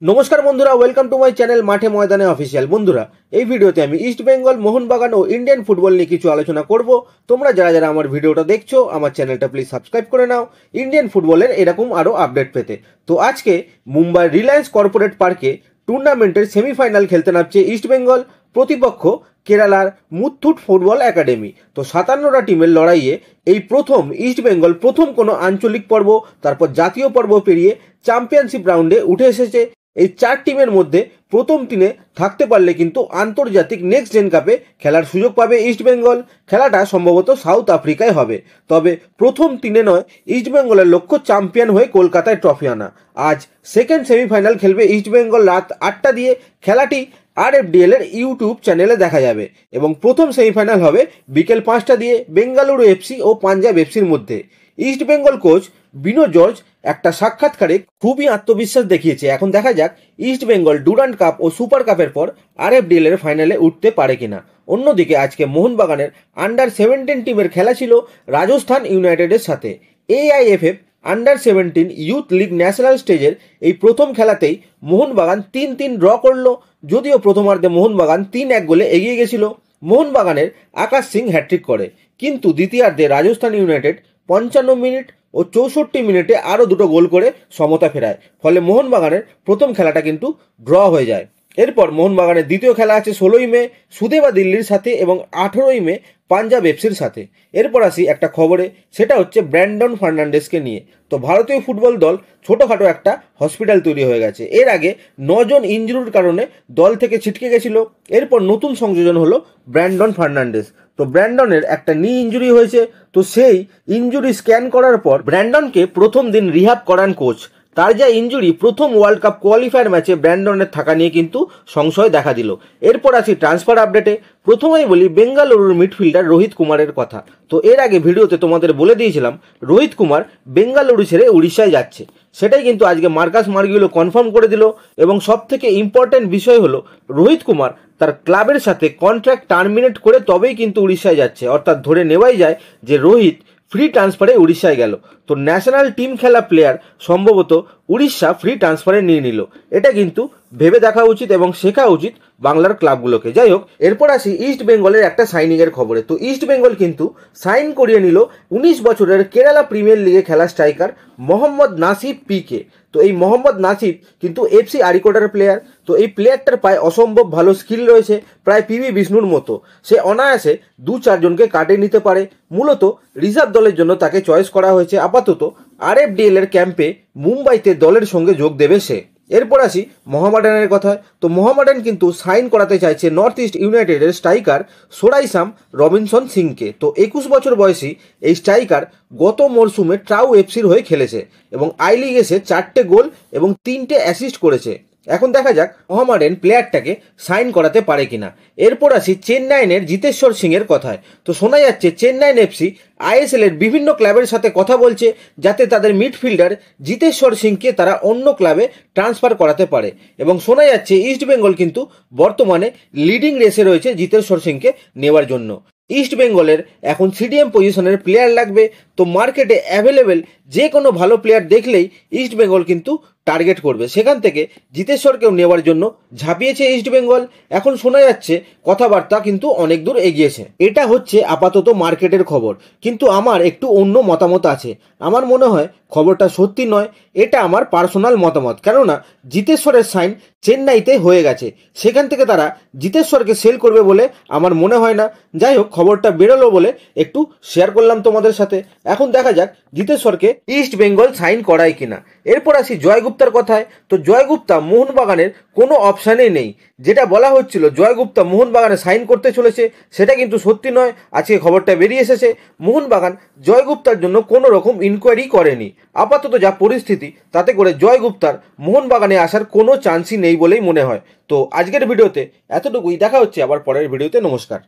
नमस्कार बंधुरा welcome to my channel माठे मयदाने अफिशियल बंधुरा এই ভিডিওতে আমি ইস্ট বেঙ্গল মোহনবাগান ও ইন্ডিয়ান ফুটবল নিয়ে কিছু আলোচনা করব। তোমরা যারা যারা আমার ভিডিওটা দেখছো আমার চ্যানেলটা প্লিজ সাবস্ক্রাইব করে নাও ইন্ডিয়ান ফুটবলের এরকম আরো আপডেট পেতে। তো আজকে মুম্বাই রিলায়েন্স কর্পোরেট পার্কে টুর্নামেন্টের সেমিফাইনাল খেলতে নামছে ইস্ট বেঙ্গল, প্রতিপক্ষ কেরালার মুথুট ফুটবল একাডেমি। তো 57টা টিমের লড়াইয়ে এই প্রথম ইস্ট বেঙ্গল প্রথম কোনো আঞ্চলিক পর্ব তারপর জাতীয় পর্ব পেরিয়ে চ্যাম্পিয়নশিপ রাউন্ডে উঠে এসেছে। এই চার টিমের মধ্যে প্রথম তিনে থাকতে পারলে কিন্তু আন্তর্জাতিক নেক্সট জেন কাপে খেলার সুযোগ পাবে ইস্ট বেঙ্গল। খেলাটা সম্ভবত সাউথ আফ্রিকায় হবে, তবে প্রথম তিনে নয়, ইস্ট বেঙ্গলের লক্ষ্য চ্যাম্পিয়ন হয়ে কলকাতায় ট্রফি আনা। আজ সেকেন্ড সেমিফাইনাল খেলবে ইস্ট বেঙ্গল রাত 8টা দিয়ে। খেলাটি RFDL এর ইউটিউব চ্যানেলে দেখা যাবে এবং প্রথম সেমিফাইনাল হবে বিকেল 5টা দিয়ে বেঙ্গালুরু এফসি ও পাঞ্জাব এফসির মধ্যে। ইস্ট বেঙ্গল কোচ বিনো জর্জ একটা সাক্ষাৎকারে খুবই আত্মবিশ্বাস দেখিয়েছে। এখন দেখা যাক ইস্ট বেঙ্গল ডুরান্ড কাপ ও সুপার কাপের পর RFDL এর ফাইনালে উঠতে পারে কিনা। অন্যদিকে আজকে মোহনবাগানের আন্ডার 17 টিমের খেলা ছিল রাজস্থান ইউনাইটেডের সাথে। AIFF under 17 youth league national স্টেজের এই প্রথম খেলাতেই মোহনবাগান 3-3 ড্র করলো। যদিও প্রথমার্ধে মোহনবাগান 3-1 গোলে এগিয়ে গেছিল। মোহনবাগানের আকাশ সিং হ্যাট্রিক করে, কিন্তু দ্বিতীয়ার্ধে রাজস্থান ইউনাইটেড 55 মিনিট ও 64 মিনিটে আরও দুটো গোল করে সমতা ফেরায়। ফলে মোহনবাগানের প্রথম খেলাটা কিন্তু ড্র হয়ে যায়। এরপর মোহনবাগানের দ্বিতীয় খেলা আছে 16ই মে সুদেবা দিল্লির সাথে এবং 18ই মে পাঞ্জাব এফসির সাথে। এরপর আসি একটা খবরে, সেটা হচ্ছে ব্র্যান্ডন ফার্নান্ডেসকে নিয়ে। তো ভারতীয় ফুটবল দল ছোটোখাটো একটা হসপিটাল তৈরি হয়ে গেছে। এর আগে 9 জন ইনজুরির কারণে দল থেকে ছিটকে গেছিল। এরপর নতুন সংযোজন হলো ব্র্যান্ডন ফার্নান্ডেস। তো ব্র্যান্ডনের একটা নি ইঞ্জুরি হয়েছে, তো সেই ইঞ্জুরি স্ক্যান করার পর ব্র্যান্ডনকে প্রথম দিন রিহ্যাব করান কোচ। তার যা ইঞ্জুরি, প্রথম ওয়ার্ল্ড কাপ কোয়ালিফায়ার ম্যাচে ব্র্যান্ডনের থাকা নিয়ে কিন্তু সংশয় দেখা দিল। এরপর আসি ট্রান্সফার আপডেটে। প্রথমেই বলি বেঙ্গালুরুর মিডফিল্ডার রোহিত কুমারের কথা। তো এর আগে ভিডিওতে তোমাদের বলে দিয়েছিলাম রোহিত কুমার বেঙ্গালুরু ছেড়ে উড়িষ্যায় যাচ্ছে। সেটাই কিন্তু আজকে মার্কাস মার্গুয়েলো কনফার্ম করে দিল। এবং সব থেকে ইম্পর্টেন্ট বিষয় হলো রোহিত কুমার তার ক্লাবের সাথে কন্ট্রাক্ট টার্মিনেট করে তবেই কিন্তু উড়িষ্যায় যাচ্ছে। অর্থাৎ ধরে নেওয়াই যায় যে রোহিত ফ্রি ট্রান্সফারে উড়িষ্যায় গেল। তো ন্যাশনাল টিম খেলা প্লেয়ার সম্ভবত উড়িষ্যা ফ্রি ট্রান্সফারে নিয়ে নিল। এটা কিন্তু ভেবে দেখা উচিত এবং শেখা উচিত বাংলার ক্লাবগুলোকে। যাই হোক, এরপর আসি ইস্ট বেঙ্গলের একটা সাইনিংয়ের খবরে। তো ইস্ট বেঙ্গল কিন্তু সাইন করিয়ে নিল 19 বছরের কেরালা প্রিমিয়ার লিগে খেলা স্ট্রাইকার মোহাম্মদ নাসিব পিকে। তো এই মোহাম্মদ নাসিব কিন্তু FC আরিকোটার প্লেয়ার। তো এই প্লেয়ারটার পায়ে অসম্ভব ভালো স্কিল রয়েছে, প্রায় PV বিষ্ণুর মতো। সে অনায়াসে 2-4 জনকে কাটিয়ে নিতে পারে। মূলত রিজার্ভ দলের জন্য তাকে চয়েস করা হয়েছে। আপাতত RFDL এর ক্যাম্পে মুম্বাইতে দলের সঙ্গে যোগ দেবে সে। এরপর আসি মোহামেডানের কথায়। তো মোহামেডান কিন্তু সাইন করাতে চাইছে নর্থ ইস্ট ইউনাইটেডের স্ট্রাইকার সোরাইসাম রবিনসন সিংকে। তো 21 বছর বয়সী এই স্ট্রাইকার গত মরশুমে ট্রাউ এফসির হয়ে খেলেছে এবং আই লিগ এসে 4টে গোল এবং 3টে অ্যাসিস্ট করেছে। এখন দেখা যাক মোহামেডান প্লেয়ারটাকে সাইন করাতে পারে কিনা। এরপর আসি চেন্নাইয়ের জিতেশ্বর সিংয়ের কথায়। তো শোনা যাচ্ছে চেন্নাই FC ISL এর বিভিন্ন ক্লাবের সাথে কথা বলছে যাতে তাদের মিডফিল্ডার জিতেশ্বর সিংকে তারা অন্য ক্লাবে ট্রান্সফার করাতে পারে। এবং শোনা যাচ্ছে ইস্ট বেঙ্গল কিন্তু বর্তমানে লিডিং রেসে রয়েছে জিতেশ্বর সিংকে নেওয়ার জন্য। ইস্ট বেঙ্গলের এখন CDM পজিশনের প্লেয়ার লাগবে। তো মার্কেটে অ্যাভেলেবেল যে কোনো ভালো প্লেয়ার দেখলেই ইস্ট বেঙ্গল কিন্তু টার্গেট করবে। সেখান থেকে জিতেশ্বরকেও নেওয়ার জন্য ঝাঁপিয়েছে ইস্ট বেঙ্গল। এখন শোনা যাচ্ছে কথাবার্তা কিন্তু অনেক দূর এগিয়েছে। এটা হচ্ছে আপাতত মার্কেটের খবর, কিন্তু আমার একটু অন্য মতামত আছে। আমার মনে হয় খবরটা সত্যি নয়, এটা আমার পার্সোনাল মতামত। কেননা জিতেশ্বরের সাইন চেন্নাইতে হয়ে গেছে, সেখান থেকে তারা জিতেশ্বরকে সেল করবে বলে আমার মনে হয় না। যাই হোক, খবরটা বেরোলো বলে একটু শেয়ার করলাম তোমাদের সাথে। এখন দেখা যাক জিতেশ্বরকে ইস্ট বেঙ্গল সাইন করায় কিনা। এরপর আসি জয় গুপ্তার কথায়। তো জয় গুপ্তা মোহনবাগানের কোনো অপশানেই নেই। যেটা বলা হচ্ছিল জয় গুপ্তা মোহনবাগানে সাইন করতে চলেছে, সেটা কিন্তু সত্যি নয়। আজকে খবরটা বেরিয়ে এসেছে মোহনবাগান জয় গুপ্তার জন্য কোনো রকম ইনকোয়ারি করেনি। আপাতত যা পরিস্থিতি তাতে করে জয় গুপ্তার মোহনবাগানে আসার কোনো চান্সই নেই বলেই মনে হয়। তো আজকের ভিডিওতে এতটুকুই। দেখা হচ্ছে আবার পরের ভিডিওতে। নমস্কার।